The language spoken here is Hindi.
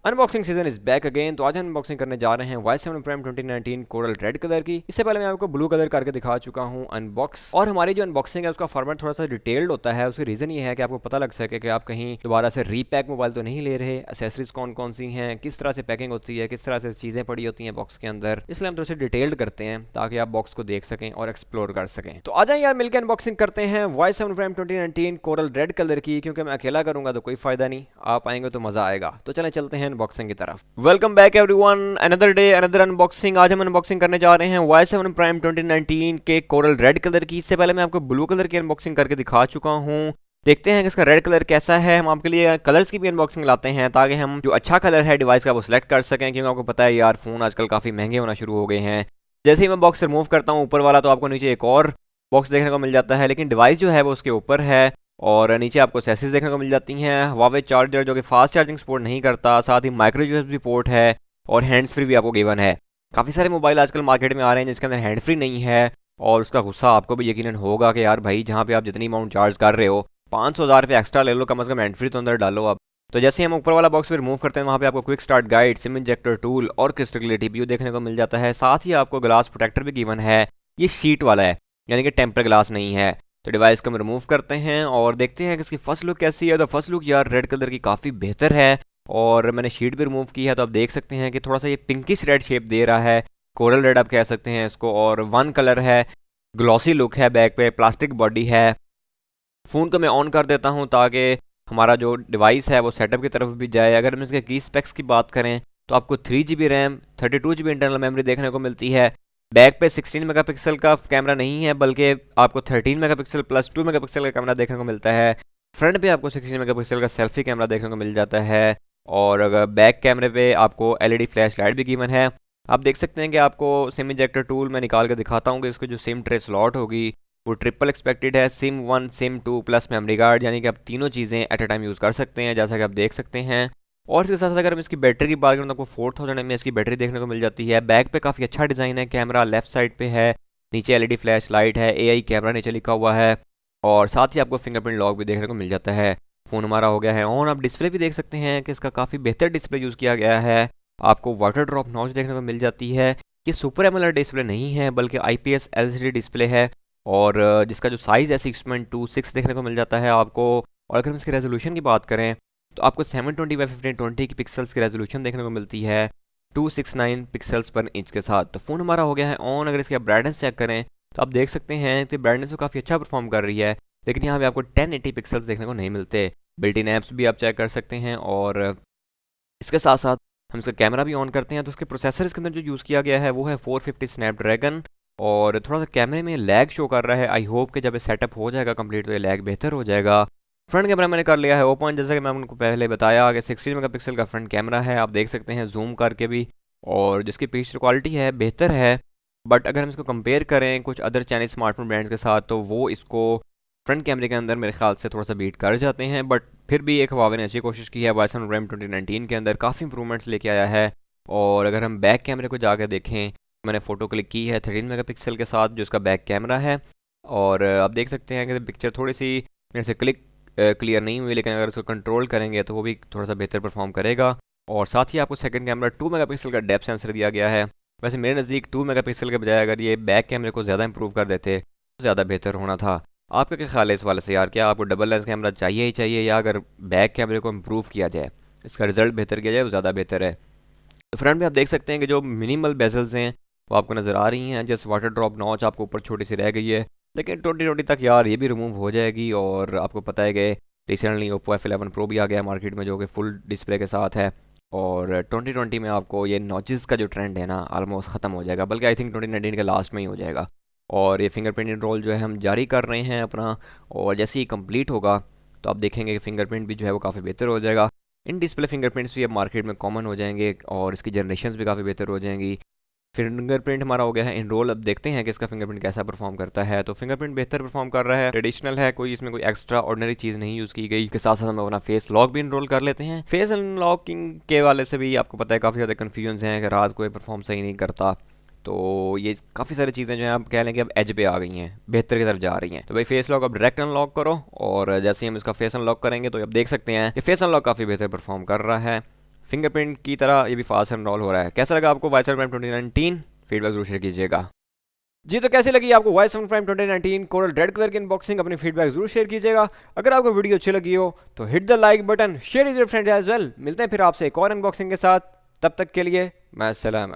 Unboxing season is back again. तो आज हम अनबॉक्सिंग करने जा रहे हैं Y7 Prime 2019 coral red colour की। इससे पहले मैं आपको ब्लू कलर करके दिखा चुका हूं अनबॉक्स। और हमारी जो अनबॉक्सिंग है उसका फॉर्मेट थोड़ा सा डिटेल्ड होता है। उसकी रीजन ये है कि आपको पता लग सके कि आप कहीं दोबारा से रीपैक मोबाइल तो नहीं ले रहे, एसेसरीज कौन कौन सी हैं, किस तरह से पैकिंग होती है, किस तरह से चीज़ें पड़ी होती हैं बॉक्स के अंदर। इसलिए हम थोड़ा सा डिटेल्ड करते हैं ताकि आप बॉक्स को देख सकें और एक्सप्लोर कर सकें। तो आ जाए यार मिलकर अनबॉक्सिंग करते हैं Y7 Prime 2019 coral red colour की, क्योंकि मैं अकेला करूंगा तो कोई फायदा नहीं, आप आएंगे तो मजा आएगा। तो चलें चलते हैं अनबॉक्सिंग की तरफ। Welcome back everyone, another day another unboxing. आज हम अनबॉक्सिंग करने जा रहे हैं Y7 Prime 2019 के कोरल रेड कलर की। इससे पहले मैं आपको ब्लू कलर की अनबॉक्सिंग करके दिखा चुका हूँ। देखते हैं कि इसका रेड कलर कैसा है। हम आपके लिए कलर्स की भी अनबॉक्सिंग लाते हैं ताकि हम जो अच्छा कलर है डिवाइस का वो सिलेक्ट कर सकें, क्योंकि आपको पता है यार फ़ोन आजकल काफ़ी महंगे होना शुरू हो गए हैं। जैसे ही मैं बॉक्स रिमूव करता हूँ ऊपर वाला, तो आपको नीचे एक और बॉक्स देखने को मिल जाता है, लेकिन डिवाइस जो है वो उसके ऊपर है। और नीचे आपको सेसिस देखने को मिल जाती हैं। Huawei चार्जर जो कि फास्ट चार्जिंग सपोर्ट नहीं करता, साथ ही माइक्रो यूएसबी पोर्ट है और हैंड्स फ्री भी आपको गिवन है। काफ़ी सारे मोबाइल आजकल मार्केट में आ रहे हैं जिसके अंदर हैंड फ्री नहीं है, और उसका गुस्सा आपको भी यकीनन होगा कि यार भाई जहाँ पे आप जितनी अमाउंट चार्ज कर रहे हो 500,000 रुपये एक्स्ट्रा ले लो, कम से कम हैंड फ्री तो अंदर डालो आप। तो जैसे हम ऊपर वाला बॉक्स भी रिमूव करते हैं, वहाँ पे आपको quick start guide, SIM injector tool और क्रिस्टल क्लियर टीपीयू देखने को मिल जाता है। साथ ही आपको ग्लास प्रोटेक्टर भी गिवन है। ये शीट वाला है, यानी कि टेम्पर ग्लास नहीं है। तो डिवाइस को हम रिमूव करते हैं और देखते हैं कि इसकी फर्स्ट लुक कैसी है। तो फर्स्ट लुक यार रेड कलर की काफ़ी बेहतर है, और मैंने शीट भी रिमूव की है तो आप देख सकते हैं कि थोड़ा सा ये पिंकिश रेड शेप दे रहा है, कोरल रेड आप कह सकते हैं इसको। और वन कलर है, ग्लॉसी लुक है, बैक पे प्लास्टिक बॉडी है। फ़ोन को मैं ऑन कर देता हूँ ताकि हमारा जो डिवाइस है वो सेटअप की तरफ भी जाए। अगर हम इसके की स्पेक्स की बात करें तो आपको 3 GB RAM, 32 GB internal memory देखने को मिलती है। बैक पे 16 मेगापिक्सल का कैमरा नहीं है, बल्कि आपको 13 मेगापिक्सल प्लस 2 मेगापिक्सल का कैमरा देखने को मिलता है। फ्रंट पे आपको 16 मेगापिक्सल का सेल्फी कैमरा देखने को मिल जाता है, और अगर बैक कैमरे पे आपको एलईडी फ्लैश लाइट भी गिवन है। आप देख सकते हैं कि आपको सिम इंजेक्टर टूल मैं निकाल कर दिखाता हूँ कि इसकी जो सिम ट्रे स्लॉट होगी वो ट्रिपल एक्सपेक्टेड है, SIM 1 SIM 2 plus memory card, यानी कि आप तीनों चीज़ें एट अ टाइम यूज़ कर सकते हैं, जैसा कि आप देख सकते हैं। और इसके साथ साथ अगर हम इसकी बैटरी की बात करें तो आपको 4000 mAh की बैटरी देखने को मिल जाती है। बैक पे काफ़ी अच्छा डिज़ाइन है, कैमरा लेफ्ट साइड पे है, नीचे एलईडी फ्लैश लाइट है, एआई कैमरा नीचे लिखा हुआ है, और साथ ही आपको फिंगरप्रिंट लॉक भी देखने को मिल जाता है। फ़ोन हमारा हो गया है ऑन। आप डिस्प्ले भी देख सकते हैं कि इसका काफ़ी बेहतर डिस्प्ले यूज़ किया गया है। आपको वाटर ड्रॉप नॉच देखने को मिल जाती है। ये सुपर एमोलेड डिस्प्ले नहीं है बल्कि आईपीएस एलसीडी डिस्प्ले है, और जिसका जो साइज़ है 6.26 देखने को मिल जाता है आपको। और अगर हम इसकी रेजोल्यूशन की बात करें तो आपको 720x1520 की पिक्सल्स की रेजोल्यूशन देखने को मिलती है 269 पिक्सल्स पर इंच के साथ। तो फ़ोन हमारा हो गया है ऑन। अगर इसकी आप ब्राइटनेस चेक करें तो आप देख सकते हैं कि ब्राइटनेस तो काफ़ी अच्छा परफॉर्म कर रही है, लेकिन यहाँ पे आपको 1080 पिक्सल्स देखने को नहीं मिलते। बिल्ट इन ऐप्स भी आप चेक कर सकते हैं, और इसके साथ साथ हम इसका कैमरा भी ऑन करते हैं तो उसके प्रोसेसर इसके अंदर जो यूज़ किया गया है वो है 450 स्नैपड्रैगन। और थोड़ा सा कैमरे में लैग शो कर रहा है। आई होप कि जब ये सेटअप हो जाएगा कंप्लीट तो ये लैग बेहतर हो जाएगा। फ्रंट कैमरा मैंने कर लिया है ओपन, जैसा कि मैं आपको पहले बताया कि 16 मेगापिक्सल का फ्रंट कैमरा है, आप देख सकते हैं जूम करके भी, और जिसकी पिक्चर क्वालिटी है बेहतर है। बट अगर हम इसको कंपेयर करें कुछ अदर चाइनीज स्मार्टफोन ब्रांड्स के साथ तो वो इसको फ्रंट कैमरे के अंदर मेरे ख्याल से थोड़ा सा बीट कर जाते हैं। बट फिर भी एक Huawei ने अच्छी कोशिश की है, Y7 Prime 2019 के अंदर काफ़ी इंप्रूवमेंट्स लेके आया है। और अगर हम बैक कैमरे को जाकर देखें, मैंने फ़ोटो क्लिक की है 13 मेगापिक्सल के साथ जो इसका बैक कैमरा है, और आप देख सकते हैं कि पिक्चर थोड़ी सी मेरे से क्लियर नहीं हुई, लेकिन अगर इसको कंट्रोल करेंगे तो वो भी थोड़ा सा बेहतर परफॉर्म करेगा। और साथ ही आपको सेकंड कैमरा 2 मेगापिक्सल का डेप्थ सेंसर दिया गया है। वैसे मेरे नज़दीक 2 मेगापिक्सल के बजाय अगर ये बैक कैमरे को ज़्यादा इंप्रूव कर देते तो ज़्यादा बेहतर होना था। आपका क्या ख्याल है इस वाले से यार? क्या आपको डबल लेंस कैमरा चाहिए ही चाहिए, या अगर बैक कैमरे को इम्प्रूव किया जाए, इसका रिजल्ट बेहतर किया जाए, वो ज़्यादा बेहतर है? तो फ्रंट में आप देख सकते हैं कि जो मिनिमल बेजल्स हैं वो आपको नज़र आ रही हैं। जस्ट वाटर ड्रॉप नॉच आपको ऊपर छोटी सी रह गई है, लेकिन 2020 तक यार ये भी रिमूव हो जाएगी। और आपको पता है कि रिसेंटली ओप्पो F11 Pro भी आ गया मार्केट में जो कि फुल डिस्प्ले के साथ है, और 2020 में आपको ये नॉचेस का जो ट्रेंड है ना ऑलमोस्ट ख़त्म हो जाएगा, बल्कि आई थिंक 2019 के लास्ट में ही हो जाएगा। और ये फिंगरप्रिंट इनरोल जो है हम जारी कर रहे हैं अपना, और जैसे ही कंप्लीट होगा तो आप देखेंगे कि फिंगरप्रिंट भी जो है वो काफ़ी बेहतर हो जाएगा। इन डिस्प्ले फिंगरप्रिंट्स भी अब मार्केट में कॉमन हो जाएंगे और इसकी जनरेशन्स भी काफ़ी बेहतर हो जाएंगी। फिंगरप्रिंट हमारा हो गया है इनरोल। अब देखते हैं कि इसका फिंगरप्रिंट कैसा परफॉर्म करता है। तो फिंगरप्रिंट बेहतर परफॉर्म कर रहा है, ट्रेडिशनल है, कोई इसमें कोई एक्स्ट्रा ऑर्डिनरी चीज़ नहीं यूज़ की गई। इसके साथ साथ हम अपना फेस लॉक भी इनरोल कर लेते हैं। फेस अनलॉकिंग के वाले से भी आपको पता है काफ़ी ज़्यादा कन्फ्यूजन हैं कि रात को ये परफॉर्म सही नहीं करता। तो ये काफ़ी सारी चीज़ें जो हैं आप कह लें कि अब एज पे आ गई हैं, बेहतर की तरफ जा रही हैं। तो भाई फेस लॉक अब डायरेक्ट अनलॉक करो, और जैसे ही हम इसका फेस अनलॉक करेंगे तो अब देख सकते हैं कि फेस अनलॉक काफ़ी बेहतर परफॉर्म कर रहा है। फिंगरप्रिंट की तरह ये भी फास्ट अनरोल हो रहा है। कैसा लगा आपको वाई7 प्राइम 2019? फीडबैक जरूर शेयर कीजिएगा जी। तो कैसी लगी आपको वाई7 प्राइम 2019 कोरल रेड कलर की अनबॉक्सिंग? अपनी फीडबैक जरूर शेयर कीजिएगा। अगर आपको वीडियो अच्छी लगी हो तो hit the like button, share with your friends as well. मिलते हैं फिर आपसे एक और अनबॉक्सिंग के साथ, तब तक के लिए मैं सलाम।